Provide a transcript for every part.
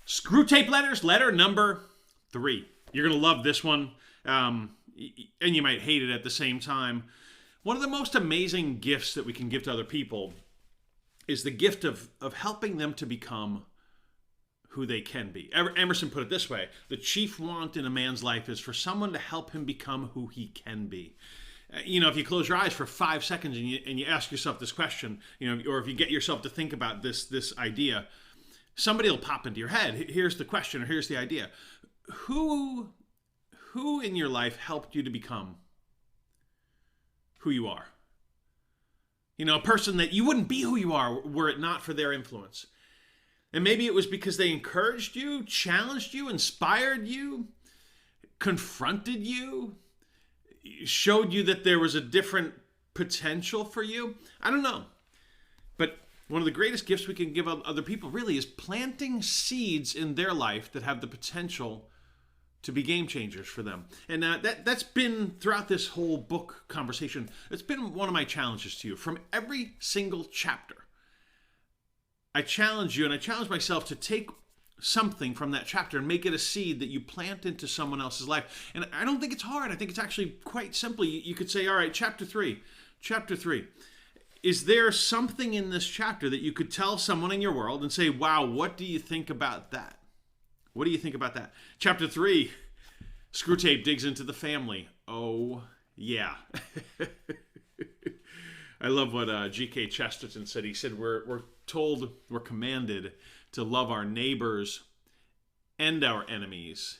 Screwtape Letters, letter number 3. You're going to love this one, and you might hate it at the same time. One of the most amazing gifts that we can give to other people is the gift of helping them to become who they can be. Emerson put it this way: the chief want in a man's life is for someone to help him become who he can be. If you close your eyes for 5 seconds and you ask yourself this question, or if you get yourself to think about this idea, somebody will pop into your head. Here's the question, or here's the idea. Who in your life helped you to become who you are? A person that you wouldn't be who you are were it not for their influence. And maybe it was because they encouraged you, challenged you, inspired you, confronted you, showed you that there was a different potential for you. I don't know. But one of the greatest gifts we can give other people really is planting seeds in their life that have the potential to be game changers for them. And that's been, throughout this whole book conversation, it's been one of my challenges to you. From every single chapter, I challenge you and I challenge myself to take something from that chapter and make it a seed that you plant into someone else's life. And I don't think it's hard. I think it's actually quite simple. You could say, all right, chapter 3. Is there something in this chapter that you could tell someone in your world and say, wow, what do you think about that? What do you think about that? Chapter 3, Screwtape digs into the family. Oh, yeah. I love what G.K. Chesterton said. He said, we're commanded to love our neighbors and our enemies,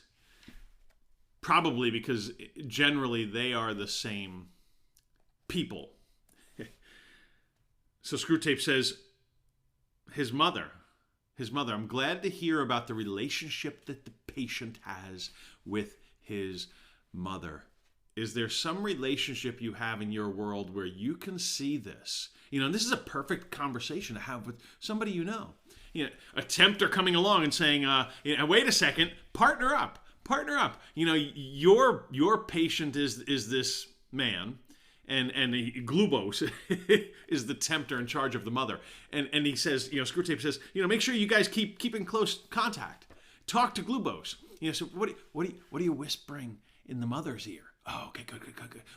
probably because generally they are the same people. So Screwtape says, his mother, I'm glad to hear about the relationship that the patient has with his mother. Is there some relationship you have in your world where you can see this? And this is a perfect conversation to have with somebody you know. A tempter coming along and saying, wait a second, partner up. Your patient is this man, and Glubos is the tempter in charge of the mother. And he says, Screwtape says, make sure you guys keep in close contact. Talk to Glubos. So what are you whispering in the mother's ear? Oh, okay, good.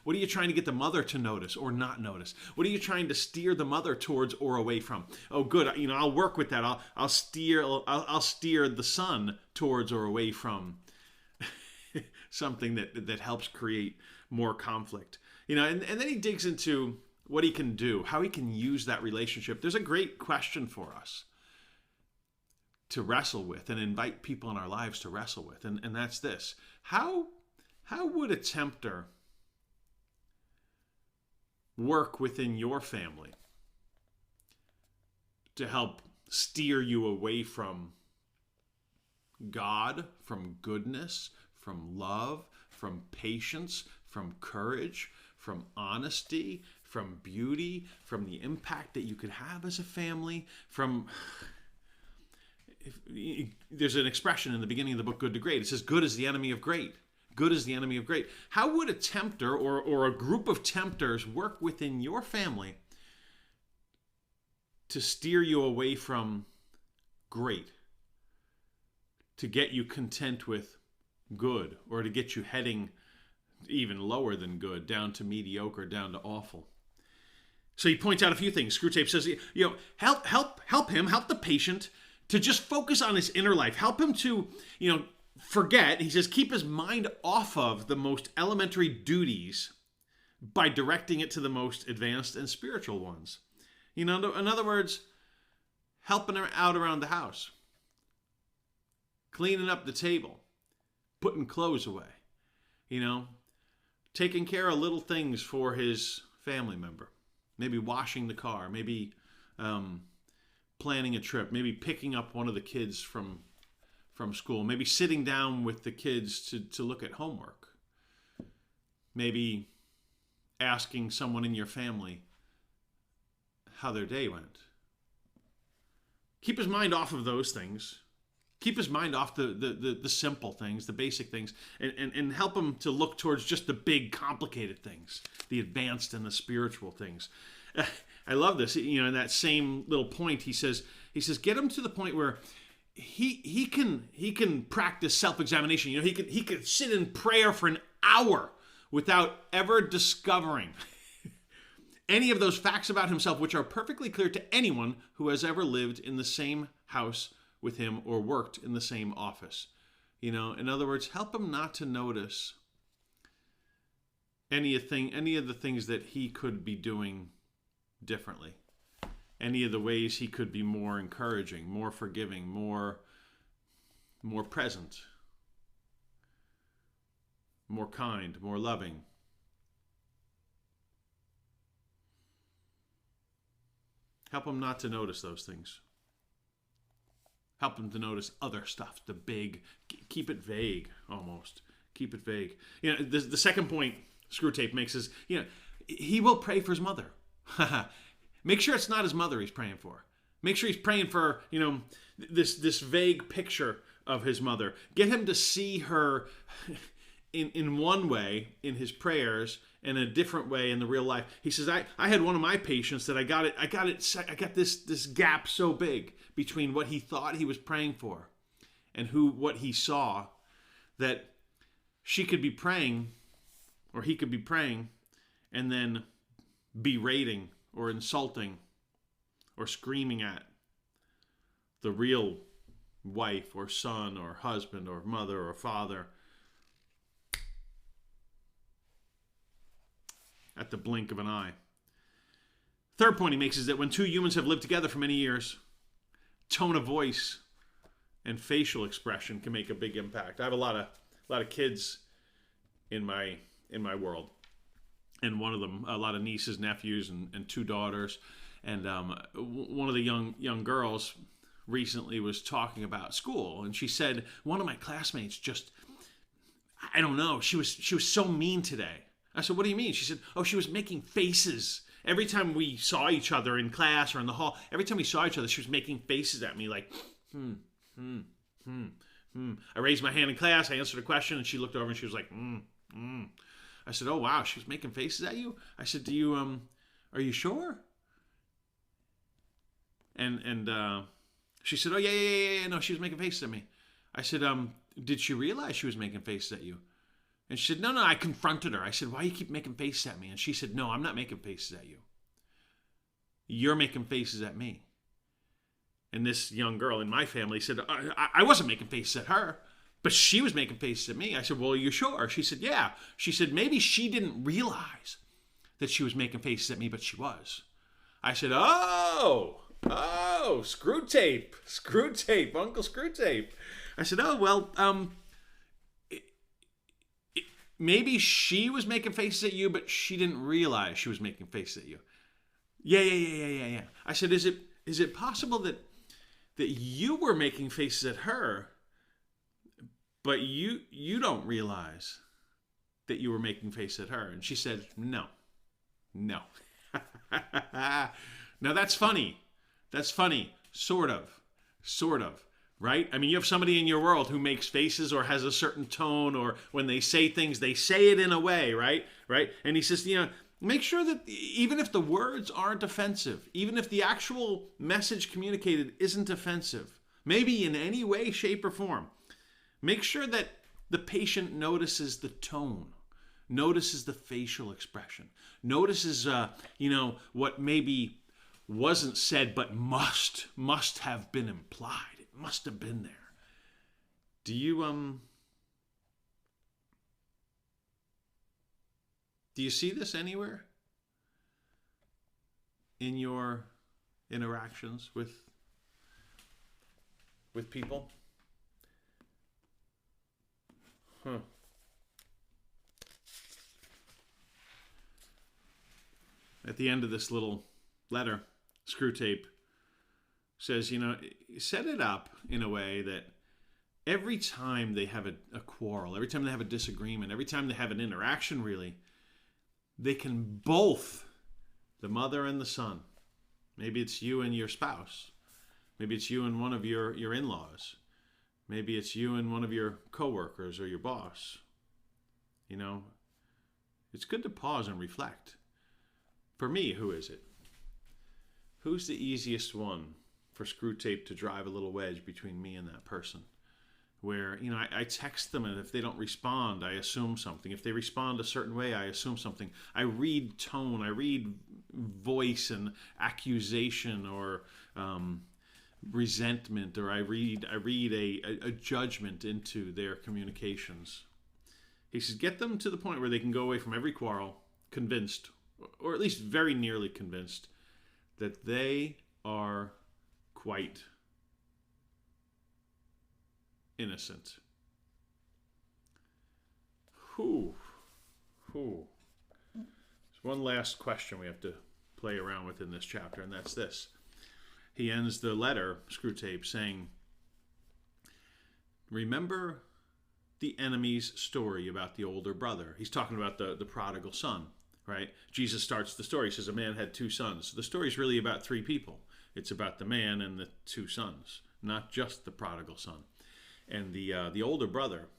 What are you trying to get the mother to notice or not notice? What are you trying to steer the mother towards or away from? Oh, good. I'll work with that. I'll steer the son towards or away from something that helps create more conflict. And then he digs into what he can do, how he can use that relationship. There's a great question for us to wrestle with and invite people in our lives to wrestle with, and that's this: How would a tempter work within your family to help steer you away from God, from goodness, from love, from patience, from courage, from honesty, from beauty, from the impact that you could have as a family, there's an expression in the beginning of the book, Good to Great. It says, good is the enemy of great. Good is the enemy of great. How would a tempter or a group of tempters work within your family to steer you away from great, to get you content with good, or to get you heading even lower than good, down to mediocre, down to awful? So he points out a few things. Screwtape says, help the patient to just focus on his inner life. Help him to, forget. He says, keep his mind off of the most elementary duties by directing it to the most advanced and spiritual ones. In other words, helping her out around the house, cleaning up the table, putting clothes away, taking care of little things for his family member, maybe washing the car, maybe planning a trip, maybe picking up one of the kids from school, maybe sitting down with the kids to look at homework, maybe asking someone in your family how their day went. Keep his mind off of those things. Keep his mind off the simple things, the basic things, and help him to look towards just the big, complicated things, the advanced and the spiritual things. I love this. In that same little point, he says, get him to the point where he can practice self-examination. He could sit in prayer for an hour without ever discovering any of those facts about himself, which are perfectly clear to anyone who has ever lived in the same house with him or worked in the same office. In other words, help him not to notice any of the things that he could be doing differently. Any of the ways he could be more encouraging, more forgiving, more present, more kind, more loving. Help him not to notice those things. Help him to notice other stuff, the big. Keep it vague, almost. Keep it vague. The second point Screwtape makes is, he will pray for his mother. Make sure it's not his mother he's praying for. Make sure he's praying for, this vague picture of his mother. Get him to see her in one way in his prayers and a different way in the real life. He says, I had one of my patients that I got this gap so big between what he thought he was praying for and what he saw, that she could be praying, or he could be praying, and then berating or insulting or screaming at the real wife or son or husband or mother or father at the blink of an eye. Third point he makes is that when two humans have lived together for many years, tone of voice and facial expression can make a big impact. I have a lot of kids in my world, and one of them, a lot of nieces, nephews, and two daughters. And one of the young girls recently was talking about school, and she said, one of my classmates just, I don't know, she was so mean today. I said, what do you mean? She said, she was making faces. Every time we saw each other in class or in the hall, every time we saw each other, she was making faces at me like, I raised my hand in class, I answered a question, and she looked over and she was like, I said, oh, wow, she was making faces at you? I said, are you sure? And she said, oh, yeah, no, she was making faces at me. I said, did she realize she was making faces at you? And she said, no, I confronted her. I said, why do you keep making faces at me? And she said, no, I'm not making faces at you. You're making faces at me. And this young girl in my family said, I wasn't making faces at her, but she was making faces at me. I said, well, are you sure? She said, yeah. She said, maybe she didn't realize that she was making faces at me, but she was. I said, oh, Screwtape, Uncle Screwtape. I said, oh, well, maybe she was making faces at you, but she didn't realize she was making faces at you. Yeah. I said, is it possible that you were making faces at her, but you don't realize that you were making faces at her? And she said, no. Now that's funny. Sort of. Right? I mean, you have somebody in your world who makes faces or has a certain tone, or when they say things, they say it in a way, right? And he says, make sure that even if the words aren't offensive, even if the actual message communicated isn't offensive, maybe in any way, shape, or form, make sure that the patient notices the tone, notices the facial expression, notices, what maybe wasn't said but must have been implied. Must have been there. Do you see this anywhere in your interactions with people? At the end of this little letter, Screwtape says, set it up in a way that every time they have a quarrel, every time they have a disagreement, every time they have an interaction, really, they can both, the mother and the son, maybe it's you and your spouse, maybe it's you and one of your in-laws, maybe it's you and one of your coworkers or your boss, it's good to pause and reflect. For me, who is it? Who's the easiest one for Screwtape to drive a little wedge between me and that person. Where, I text them, and if they don't respond, I assume something. If they respond a certain way, I assume something. I read tone, I read voice and accusation, or resentment, or I read a judgment into their communications. He says, get them to the point where they can go away from every quarrel convinced, or at least very nearly convinced, that they are quite innocent. There's one last question we have to play around with in this chapter, and that's this. He ends the letter, Screwtape, saying, remember the enemy's story about the older brother. He's talking about the prodigal son, right? Jesus starts the story. He says a man had two sons. So the story is really about three people. It's about the man and the two sons, not just the prodigal son. And the older brother,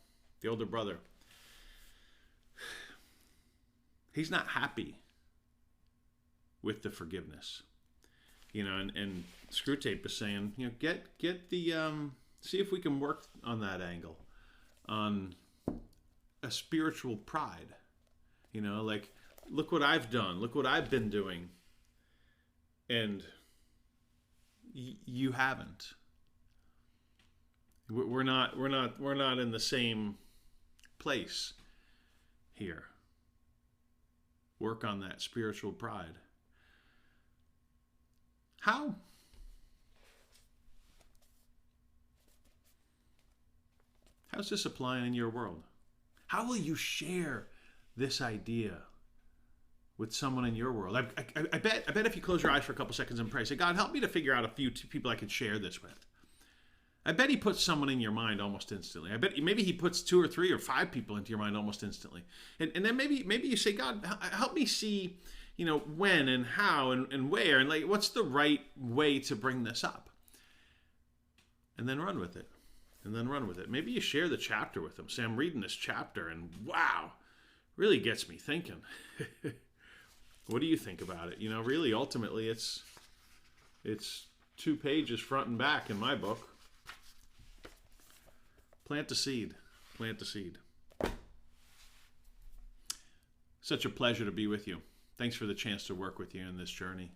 he's not happy with the forgiveness. And Screwtape is saying, get the see if we can work on that angle, on a spiritual pride. Like, look what I've done, look what I've been doing, and you haven't. We're not in the same place here. Work on that spiritual pride. How's this applying in your world? How will you share this idea with someone in your world? I bet if you close your eyes for a couple seconds and pray, say, God, help me to figure out a few people I can share this with. I bet he puts someone in your mind almost instantly. I bet maybe he puts 2 or 3 or 5 people into your mind almost instantly. And then maybe you say, God, help me see, when and how and where, and like, what's the right way to bring this up? And then run with it. Maybe you share the chapter with them. Say, I'm reading this chapter, and wow, really gets me thinking. What do you think about it? Really, ultimately, it's 2 pages front and back in my book. Plant the seed. Such a pleasure to be with you. Thanks for the chance to work with you in this journey.